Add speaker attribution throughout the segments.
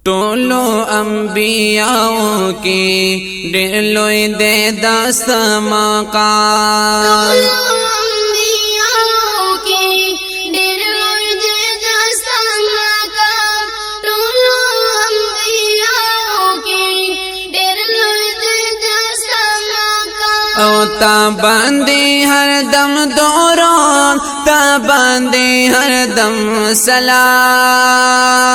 Speaker 1: टोलो अंबियाओं की डेलोई दे दस्त मकाम ताबंदी हर दम दौरान ताबंदी हर दम सलाम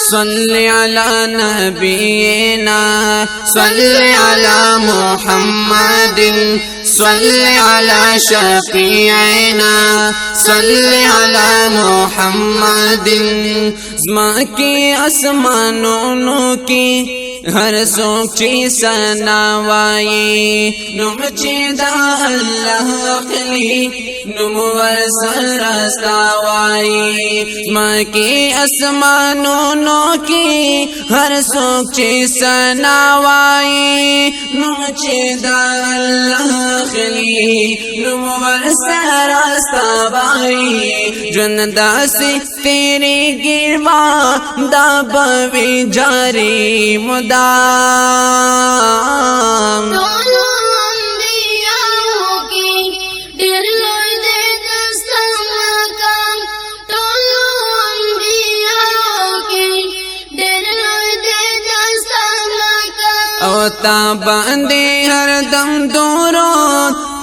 Speaker 1: सल्ली अला नबीना सल्ली अला मुहम्मदिन सल्ली अला शफीअना सल्ली अला मुहम्मदिन ज़मा के आसमानों की हर सोची सनावाई नुम चेदा अल्लाह अखली नुम वरसरस्तावाई माँ के आसमानों की हर सोची सनावाई नुम चेदा अल्लाह अखली नुम वरसरस्तावाई जुनदा से तेरे गिरवा दाबवी जारी मुदा ताबंदे हर दम दूरो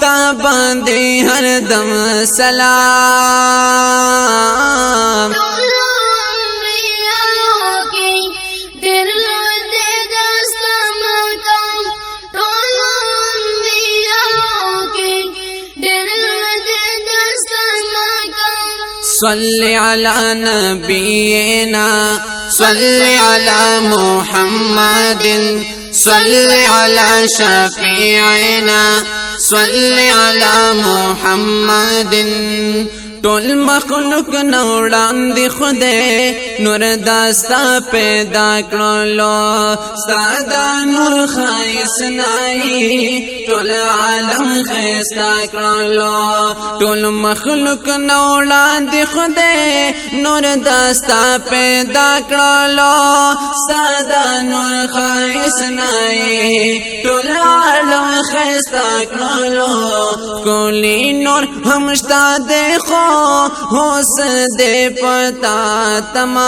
Speaker 1: ताबंदे हर दम सलाम सल्ली अला नबीना सल्ली अला मुहम्मदिन सल्ली अला शफीअना सल्ली अला मुहम्मदिन टोल मखलूक नौड़ान दी खुदे नूर दास्ता पैदा करलो सादा नूर खाइस नाई टोल आलम खैस्ता करलो टोल मखलूक नौड़ान दी खुदे नूर दास्ता पैदा करलो सादा नूर खाइस नाई टोल आलम खैस्ता करलो कोली नूर हमस्ता देखो होश दे पता तमाम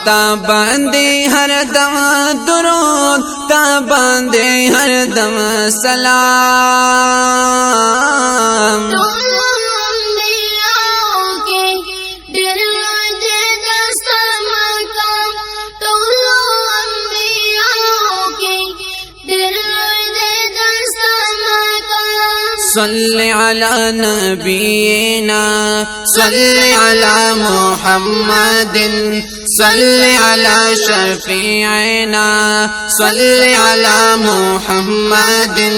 Speaker 1: ताबंदे हर दम दुरूद ताबंदे हर दम सलाम सल्ली अला नबीना सल्ली अला मुहम्मदिन सल्ली अला शफीअना सल्ली अला मुहम्मदिन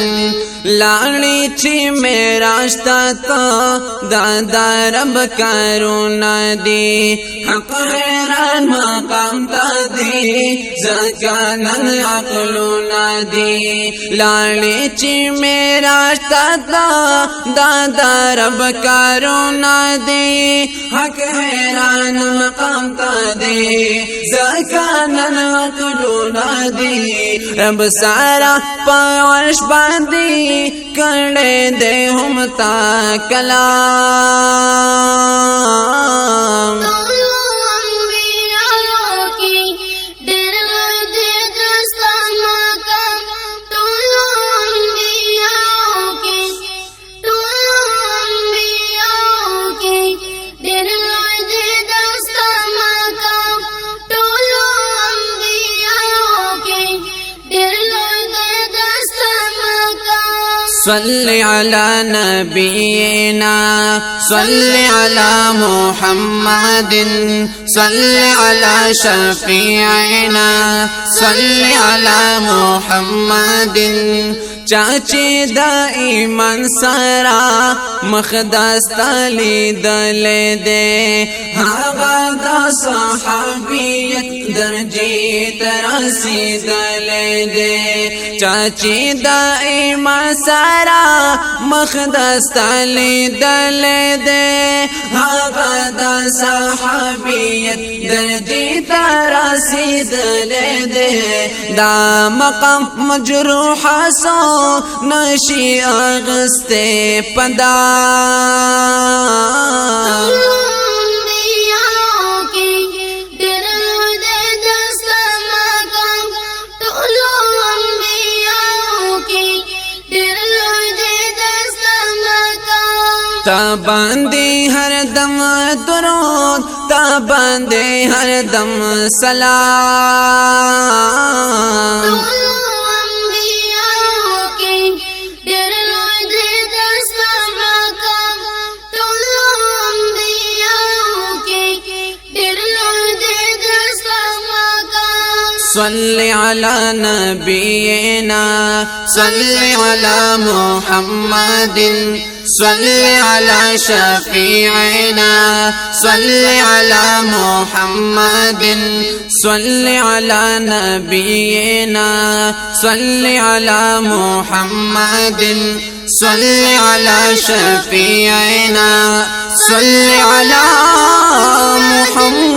Speaker 1: लाड़ी छी मेरा रास्ता तो दादा रब करुणा दी हक हैरान मकाम दी ज़कानन अक़लुना दी लाड़ी छी मेरा रास्ता तो दादा रब करुणा दी हक हैरान मकाम दी ज़कानन अक़लुना दी रब सारा पावश बांधी करने दे हम ता कलाम صل على نبينا صل على محمد صل على شفيعنا صل على محمد چاچی دا ایمان سارا مخداستا لیدل دے هاغا دا صحابیت درجی ترسیدل دے چاچی دا ایمان سارا مخداستا لیدل دے هاغا دا صحابیت درجی ترسیدل دے دا مقام مجروح سو نشی اغستے پدا تا باندے ہر دم درود تا باندے ہر دم سلام صل على نبينا صل على محمد صل على شفيعنا صل على محمد صل على نبينا صل على محمد صل على شفيعنا صل على محمد